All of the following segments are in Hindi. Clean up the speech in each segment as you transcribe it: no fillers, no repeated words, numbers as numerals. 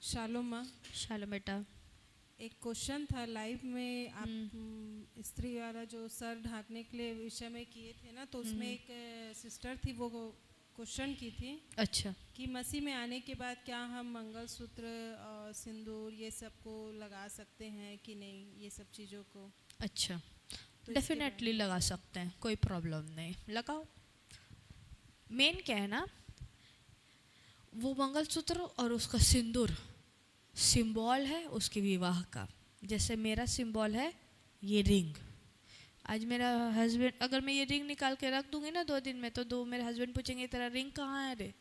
शालो माँ, शालो बेटा। एक क्वेश्चन था लाइव में आप स्त्री वाला जो सर ढाकने के लिए विषय में किए थे ना, तो उसमें एक सिस्टर थी, वो क्वेश्चन की थी अच्छा। कि मसीह में आने के बाद क्या हम मंगलसूत्र और सिंदूर ये सब को लगा सकते हैं कि नहीं, ये सब चीज़ों को। अच्छा, तो डेफिनेटली लगा सकते हैं, कोई प्रॉब्लम नहीं, लगाओ। मेन क्या है ना, वो मंगलसूत्र और उसका सिंदूर सिंबल है उसके विवाह का। जैसे मेरा सिंबल है ये रिंग। आज मेरा हस्बैंड, अगर मैं ये रिंग निकाल के रख दूंगी ना 2 दिन में, तो मेरे हस्बैंड पूछेंगे तेरा रिंग कहाँ है रे।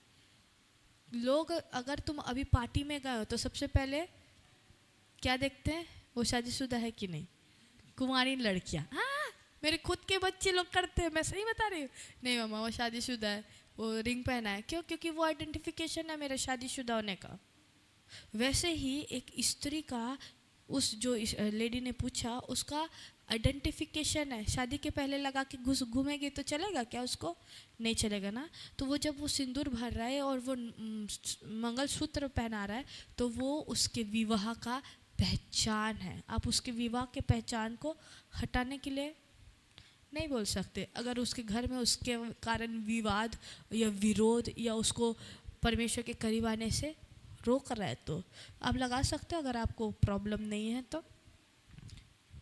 लोग, अगर तुम अभी पार्टी में गए हो तो सबसे पहले क्या देखते हैं, वो शादीशुदा है कि नहीं। कुंवारी लड़कियां, हाँ मेरे खुद के बच्चे लोग करते हैं, मैं सही बता रही हूँ। नहीं मामा वो शादीशुदा है, वो रिंग पहना है। क्यों? क्योंकि वो आइडेंटिफिकेशन है मेरे शादीशुदा होने का। वैसे ही एक स्त्री का, उस जो लेडी ने पूछा, उसका आइडेंटिफिकेशन है। शादी के पहले लगा के घूमेगी तो चलेगा क्या उसको? नहीं चलेगा ना। तो वो जब वो सिंदूर भर रहा है और वो मंगलसूत्र पहना रहा है, तो वो उसके विवाह का पहचान है। आप उसके विवाह के पहचान को हटाने के लिए नहीं बोल सकते। अगर उसके घर में उसके कारण विवाद या विरोध या उसको परमेश्वर के करीब आने से रोक रहा है, तो आप लगा सकते हो। अगर आपको प्रॉब्लम नहीं है तो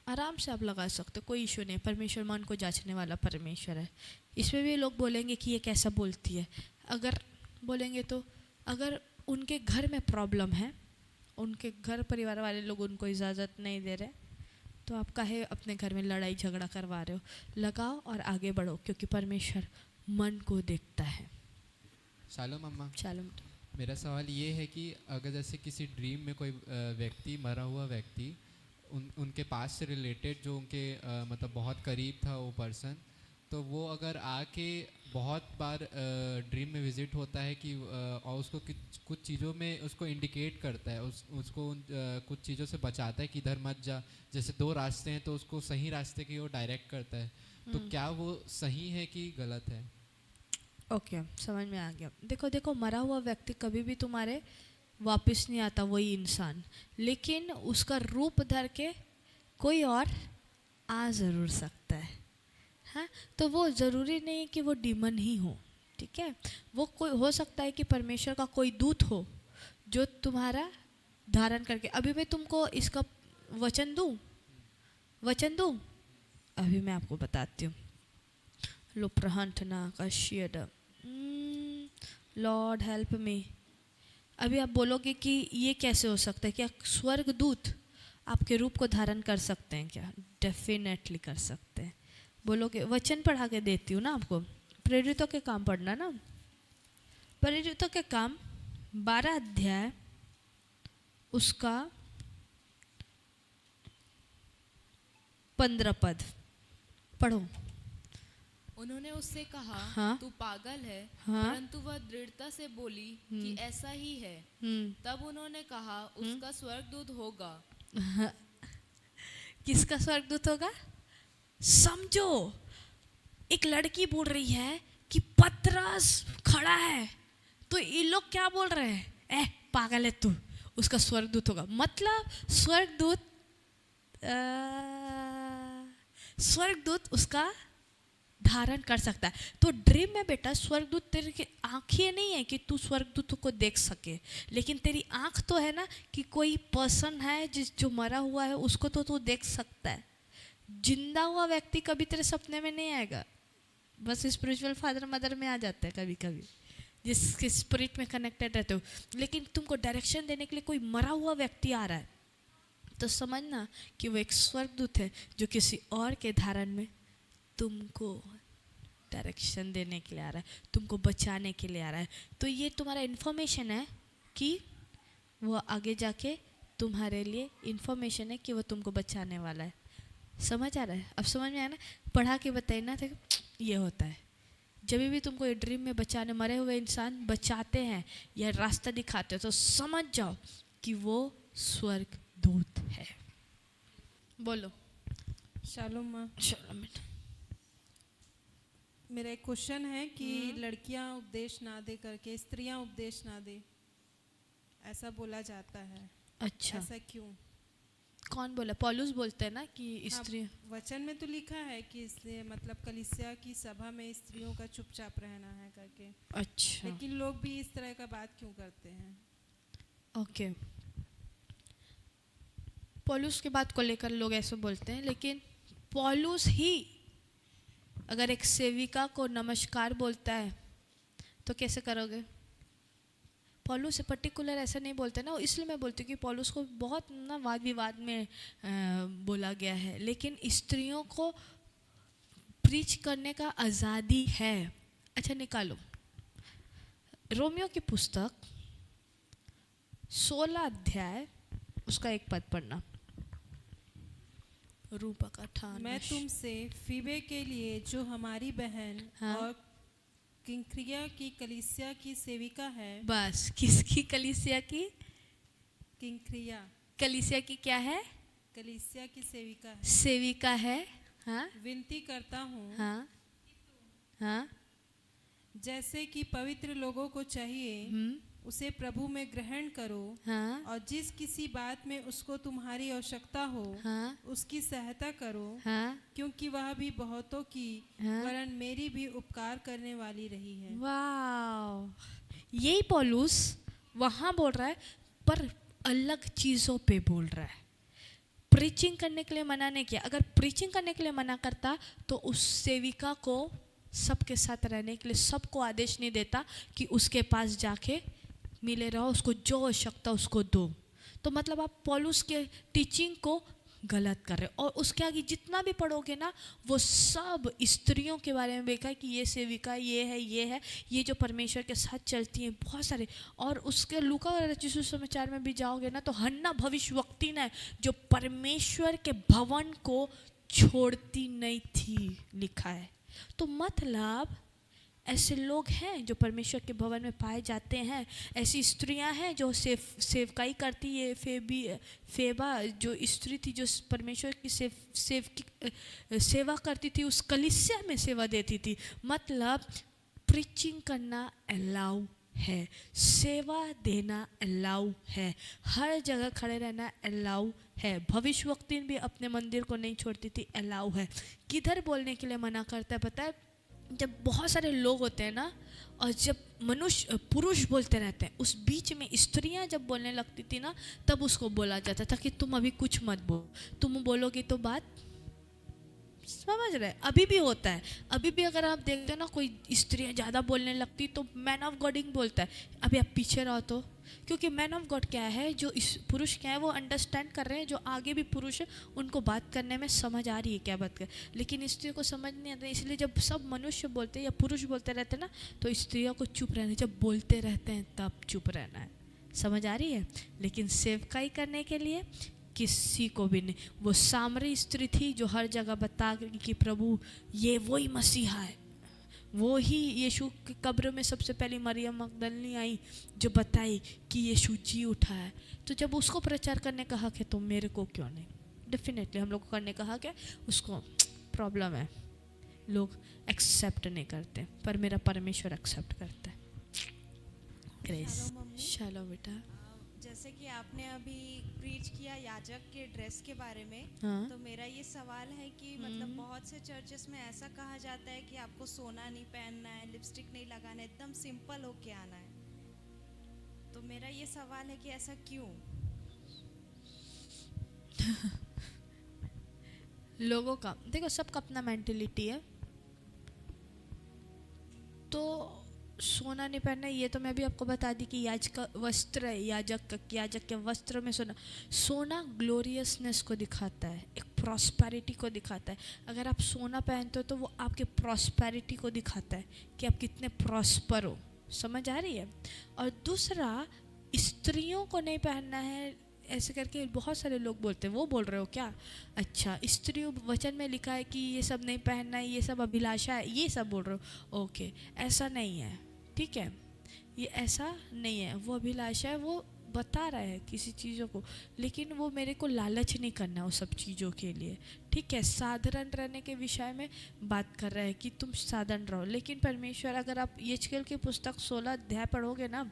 आराम से आप लगा सकते हो, कोई इशू नहीं। परमेश्वर मन को जांचने वाला परमेश्वर है। इसमें भी लोग बोलेंगे कि ये कैसा बोलती है। अगर बोलेंगे तो, अगर उनके घर में प्रॉब्लम है, उनके घर परिवार वाले लोग उनको इजाज़त नहीं दे रहे, तो आप काहे अपने घर में लड़ाई झगड़ा करवा रहे हो। लगाओ और आगे बढ़ो, क्योंकि परमेश्वर मन को देखता है। शालो मम्मा, चलो मेरा सवाल ये है कि अगर जैसे किसी ड्रीम में कोई व्यक्ति, मरा हुआ व्यक्ति, उनके पास से रिलेटेड जो उनके मतलब बहुत करीब था वो पर्सन, तो वो अगर आके बहुत बार ड्रीम में विज़िट होता है कि और उसको कुछ चीज़ों में उसको इंडिकेट करता है, उसको कुछ चीज़ों से बचाता है कि इधर मत जा। जैसे 2 रास्ते हैं तो उसको सही रास्ते की ओर डायरेक्ट करता है, तो क्या वो सही है कि गलत है? ओके, समझ में आ गया। देखो मरा हुआ व्यक्ति कभी भी तुम्हारे वापस नहीं आता, वही इंसान, लेकिन उसका रूप धर के कोई और आ ज़रूर सकता है। हाँ, तो वो ज़रूरी नहीं कि वो डीमन ही हो, ठीक है। वो कोई हो सकता है कि परमेश्वर का कोई दूत हो जो तुम्हारा धारण करके। अभी मैं तुमको इसका वचन दूँ। अभी मैं आपको बताती हूँ। लो प्रहंठना का शियड, लॉर्ड हेल्प मी। अभी आप बोलोगे कि ये कैसे हो सकता है, क्या स्वर्गदूत आपके रूप को धारण कर सकते हैं क्या? डेफिनेटली कर सकते हैं। बोलोगे, वचन पढ़ा के देती हूँ ना आपको। प्रेरितों के काम पढ़ना ना, प्रेरितों के काम 12 अध्याय उसका 15 पद पढ़ो। उन्होंने उससे कहा, हाँ? तू पागल है। हाँ? परंतु वह दृढ़ता से बोली कि ऐसा ही है। तब उन्होंने कहा, उसका स्वर्गदूत होगा। किसका स्वर्गदूत होगा? समझो, एक लड़की बोल रही है कि पतरस खड़ा है, तो ये लोग क्या बोल रहे हैं? ए पागल है तू, उसका स्वर्गदूत होगा। मतलब स्वर्गदूत उसका धारण कर सकता है। तो ड्रीम में बेटा स्वर्गदूत तेरे की आँखें नहीं है कि तू स्वर्गदूत को देख सके, लेकिन तेरी आँख तो है ना कि कोई पर्सन है जो मरा हुआ है, उसको तो तू देख सकता है। जिंदा हुआ व्यक्ति कभी तेरे सपने में नहीं आएगा, बस स्पिरिचुअल फादर मदर में आ जाता है कभी कभी, जिसके स्पिरिट में कनेक्टेड रहते हो। लेकिन तुमको डायरेक्शन देने के लिए कोई मरा हुआ व्यक्ति आ रहा है, तो समझना कि वो एक स्वर्गदूत है जो किसी और के धारण में तुमको डायरेक्शन देने के लिए आ रहा है, तुमको बचाने के लिए आ रहा है। तो ये तुम्हारा इन्फॉर्मेशन है कि वो आगे जाके तुम्हारे लिए इन्फॉर्मेशन है कि वो तुमको बचाने वाला है। समझ आ रहा है? अब समझ में आया ना? पढ़ा के बताइए ना, तो ये होता है। जब भी तुमको ये ड्रीम में बचाने, मरे हुए इंसान बचाते हैं या रास्ता दिखाते हो, तो समझ जाओ कि वो स्वर्गदूत है। बोलो। शालोम माँ, चलो बेटा। मेरा एक क्वेश्चन है कि लड़कियां उपदेश ना दे करके स्त्रियां उपदेश ना दे, ऐसा बोला जाता है। अच्छा, ऐसा क्यों? कौन बोला? पौलुस बोलते हैं ना कि हाँ, स्त्री। वचन में तो लिखा है कि इसलिए मतलब कलीसिया की सभा में स्त्रियों का चुपचाप रहना है करके, अच्छा, लेकिन लोग भी इस तरह का बात क्यों करते हैं? ओके। पौलुस की बात को लेकर लोग ऐसे बोलते हैं, लेकिन पौलुस ही अगर एक सेविका को नमस्कार बोलता है तो कैसे करोगे? पौलुस से पर्टिकुलर ऐसा नहीं बोलते ना, इसलिए मैं बोलती हूँ कि पौलुस को बहुत ना वाद विवाद में बोला गया है, लेकिन स्त्रियों को प्रीच करने का आज़ादी है। अच्छा, निकालो रोमियो की पुस्तक 16 अध्याय उसका एक पद पढ़ना। रूपक मैं तुमसे फीबे के लिए जो हमारी बहन हाँ। और किंक्रिया की कलीसिया की सेविका है, बस, किसकी कलीसिया की? किंक्रिया कलीसिया की क्या है? कलीसिया की सेविका है, सेविका है। हाँ विनती करता हूँ हाँ हाँ। जैसे कि पवित्र लोगों को चाहिए उसे प्रभु में ग्रहण करो, हाँ और जिस किसी बात में उसको तुम्हारी आवश्यकता हो हाँ उसकी सहायता करो, हाँ। क्योंकि वह भी बहुतों की हाँ। वरन मेरी भी उपकार करने वाली रही है। वाह, यही पौलुस वहाँ बोल रहा है, पर अलग चीज़ों पे बोल रहा है। प्रीचिंग करने के लिए मना नहीं किया। अगर प्रीचिंग करने के लिए मना करता तो उस सेविका को सबके साथ रहने के लिए सबको आदेश नहीं देता कि उसके पास जाके मिले रहो, उसको जो आवश्यकता उसको दो। तो मतलब आप पौलुस के टीचिंग को गलत कर रहे हो। और उसके आगे जितना भी पढ़ोगे ना, वो सब स्त्रियों के बारे में देखा है कि ये सेविका, ये है, ये जो परमेश्वर के साथ चलती हैं, बहुत सारे। और उसके लूका और यीशु समाचार में भी जाओगे ना, तो हन्ना भविष्यवक्ति ने जो परमेश्वर के भवन को छोड़ती नहीं थी, लिखा है। तो मतलब ऐसे लोग हैं जो परमेश्वर के भवन में पाए जाते हैं। ऐसी स्त्रियां हैं जो सेवकाई करती है। फेबा जो स्त्री थी जो परमेश्वर की सेवा करती थी, उस कलीसिया में सेवा देती थी। मतलब प्रीचिंग करना अलाउ है, सेवा देना अलाउ है, हर जगह खड़े रहना अलाउ है। भविष्यवक्ति भी अपने मंदिर को नहीं छोड़ती थी, अलाउ है। किधर बोलने के लिए मना करता है पता है? जब बहुत सारे लोग होते हैं ना, और जब पुरुष बोलते रहते हैं, उस बीच में स्त्रियां जब बोलने लगती थी ना, तब उसको बोला जाता था कि तुम अभी कुछ मत बोलो, तुम बोलोगी तो बात, समझ रहे? अभी भी होता है। अभी भी अगर आप देखते हो ना, कोई स्त्रियां ज़्यादा बोलने लगती तो मैन ऑफ गॉडिंग बोलता है अभी आप पीछे रहो। तो क्योंकि मैन ऑफ गॉड क्या है, जो इस पुरुष क्या है वो अंडरस्टैंड कर रहे हैं, जो आगे भी पुरुष है उनको बात करने में समझ आ रही है क्या बात कर, लेकिन स्त्रियों को समझ नहीं आता। इसलिए जब सब मनुष्य बोलते हैं या पुरुष बोलते रहते हैं ना, तो स्त्रियों को चुप रहना है। जब बोलते रहते हैं तब चुप रहना है, समझ आ रही है? लेकिन सेवकाई करने के लिए किसी को भी नहीं। वो सामरी स्त्री थी जो हर जगह बता कि प्रभु ये वही मसीहा है, वो ही यीशु की कब्र में सबसे पहले मरियम मगदलिनी आई जो बताई कि यीशु जी उठा है। तो जब उसको प्रचार करने का हक है तो मेरे को क्यों नहीं? डेफिनेटली हम लोग को करने का हक है। उसको प्रॉब्लम है, लोग एक्सेप्ट नहीं करते, पर मेरा परमेश्वर एक्सेप्ट करता है। ग्रेस, चलो बेटा। जैसे कि आपने अभी प्रीच किया याजक के ड्रेस के बारे में, हाँ। तो मेरा ये सवाल है कि मतलब बहुत से चर्चेस में ऐसा कहा जाता है कि आपको सोना नहीं पहनना है, लिपस्टिक नहीं लगाना है, एकदम सिंपल होके आना है। तो मेरा ये सवाल है कि ऐसा क्यों? लोगों का देखो, सबका अपना मेंटेलिटी है। तो सोना नहीं पहनना, ये तो मैं भी आपको बता दी कि याजक का वस्त्र है, याजक के वस्त्र में सोना ग्लोरियसनेस को दिखाता है, एक प्रॉस्पेरिटी को दिखाता है। अगर आप सोना पहनते हो तो वो आपके प्रॉस्पेरिटी को दिखाता है कि आप कितने प्रॉस्पर हो, समझ आ रही है? और दूसरा, स्त्रियों को नहीं पहनना है ऐसे करके बहुत सारे लोग बोलते हैं। वो बोल रहे हो क्या? अच्छा, स्त्री वचन में लिखा है कि ये सब नहीं पहनना है, ये सब अभिलाषा है, ये सब बोल रहे हो? ओके, ऐसा नहीं है, ठीक है, ये ऐसा नहीं है। वो अभिलाषा है, वो बता रहा है किसी चीज़ों को, लेकिन वो मेरे को लालच नहीं करना है वो सब चीज़ों के लिए, ठीक है। साधारण रहने के विषय में बात कर रहा है कि तुम साधारण रहो। लेकिन परमेश्वर, अगर आप यिर्मयाह की पुस्तक 16 अध्याय पढ़ोगे ना,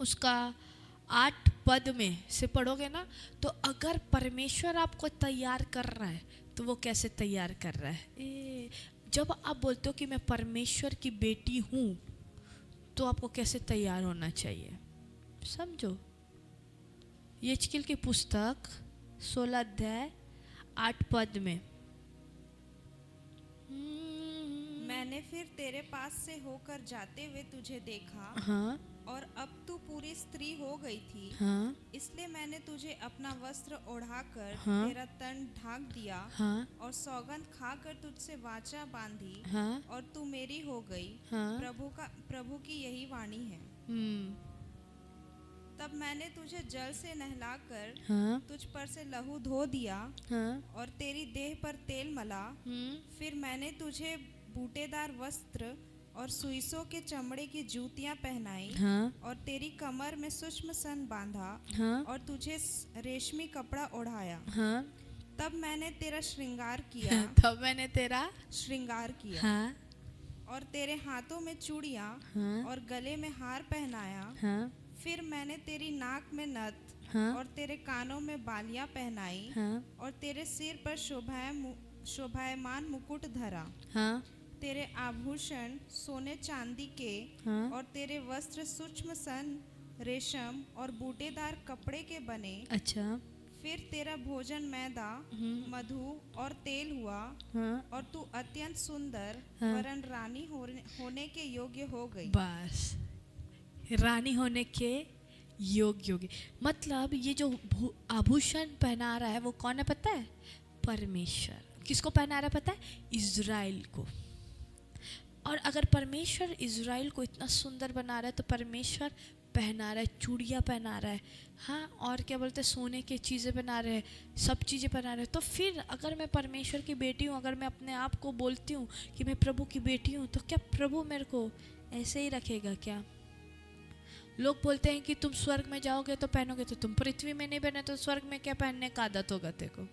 उसका 8 पद में से पढ़ोगे ना, तो अगर परमेश्वर आपको तैयार कर रहा है तो वो कैसे तैयार कर रहा है। जब आप बोलते हो कि मैं परमेश्वर की बेटी हूँ, तो आपको कैसे तैयार होना चाहिए, समझो। यिजकेल की पुस्तक 16 अध्याय 8 पद में, मैंने फिर तेरे पास से होकर जाते हुए तुझे देखा, हाँ और अब तू पूरी स्त्री हो गई थी, हाँ इसलिए मैंने तुझे अपना वस्त्र ओढ़ाकर हाँ। तेरा तन ढांक दिया, हाँ और सौगंध खाकर तुझसे वाचा बांधी, हाँ और तू मेरी हो गई। हाँ। प्रभु की यही वाणी है। तब मैंने तुझे जल से नहलाकर हाँ तुझ पर से लहू धो दिया, हाँ और तेरी देह पर तेल मला। फिर मैंने तुझे बूटेदार वस्त्र और सुइसों के चमड़े की जूतियां पहनाई, हाँ और तेरी कमर में सूक्ष्म सन बांधा, हाँ और तुझे रेशमी कपड़ा ओढ़ाया। हाँ। तब मैंने तेरा श्रृंगार किया तब मैंने तेरा श्रृंगार किया, हाँ और तेरे हाथों में चूड़ियां हाँ और गले में हार पहनाया। हाँ फिर मैंने तेरी नाक में नथ हाँ और तेरे कानों में बालियां पहनाई, हाँ और तेरे सिर पर शोभायमान मुकुट धरा। हाँ तेरे आभूषण सोने चांदी के, हाँ। और तेरे वस्त्र सूक्ष्म सन रेशम और बूटेदार कपड़े के बने। अच्छा। फिर तेरा भोजन मैदा, मधु और तेल हुआ, हाँ और तू अत्यंत सुंदर हाँ। वरन रानी होने के योग्य हो गई। बस, रानी होने के योग्य होगी। मतलब ये जो आभूषण पहना रहा है वो कौन है पता है? परमेश्वर। किसको पहना रहा है पता है? इज़राइल को। और अगर परमेश्वर इज़राइल को इतना सुंदर बना रहा है तो परमेश्वर पहना रहा है, चूड़ियाँ पहना रहा है, हाँ, और क्या बोलते हैं, सोने की चीज़ें बना रहे हैं, सब चीज़ें बना रहे हैं। तो फिर अगर मैं परमेश्वर की बेटी हूँ, अगर मैं अपने आप को बोलती हूँ कि मैं प्रभु की बेटी हूँ, तो क्या प्रभु मेरे को ऐसे ही रखेगा क्या? लोग बोलते हैं कि तुम स्वर्ग में जाओगे तो पहनोगे, तो तुम पृथ्वी में नहीं पहने तो स्वर्ग में क्या पहनने का आदत होगा तेरे को?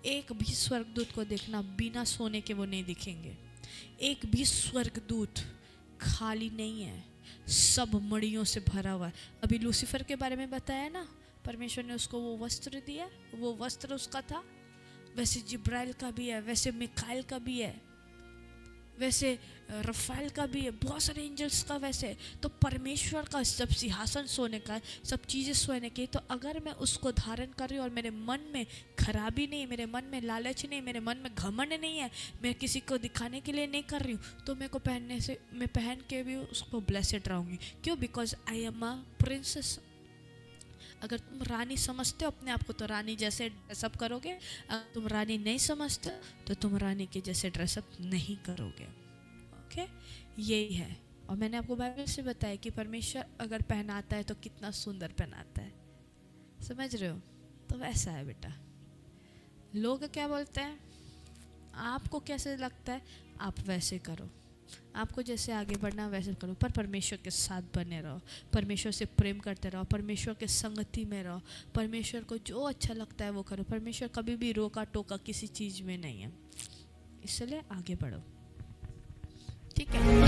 एक भी स्वर्गदूत को देखना, बिना सोने के वो नहीं दिखेंगे। एक भी स्वर्गदूत खाली नहीं है, सब मड़ियों से भरा हुआ है। अभी लूसीफर के बारे में बताया ना, परमेश्वर ने उसको वो वस्त्र दिया, वो वस्त्र उसका था। वैसे जिब्राइल का भी है, वैसे मिकाइल का भी है, वैसे रफाइल का भी है, बहुत सारे एंजल्स का। वैसे तो परमेश्वर का सब सिंहासन सोने का है, सब चीज़ें सोने की। तो अगर मैं उसको धारण कर रही हूँ और मेरे मन में खराबी नहीं, मेरे मन में लालच नहीं, मेरे मन में घमंड नहीं है, मैं किसी को दिखाने के लिए नहीं कर रही हूँ, तो मेरे को पहनने से, मैं पहन के भी उसको ब्लेसेड रहूँगी। क्यों? Because I am a princess. अगर तुम रानी समझते हो अपने आप को तो रानी जैसे ड्रेसअप करोगे, अगर तुम रानी नहीं समझते तो तुम रानी के जैसे ड्रेसअप नहीं करोगे। ओके, यही है। और मैंने आपको बाइबल से बताया कि परमेश्वर अगर पहनाता है तो कितना सुंदर पहनाता है, समझ रहे हो? तो वैसा है बेटा। लोग क्या बोलते हैं, आपको कैसे लगता है आप वैसे करो, आपको जैसे आगे बढ़ना वैसे करो, पर परमेश्वर के साथ बने रहो, परमेश्वर से प्रेम करते रहो, परमेश्वर के संगति में रहो, परमेश्वर को जो अच्छा लगता है वो करो। परमेश्वर कभी भी रोका टोका किसी चीज़ में नहीं है, इसलिए आगे बढ़ो, ठीक है।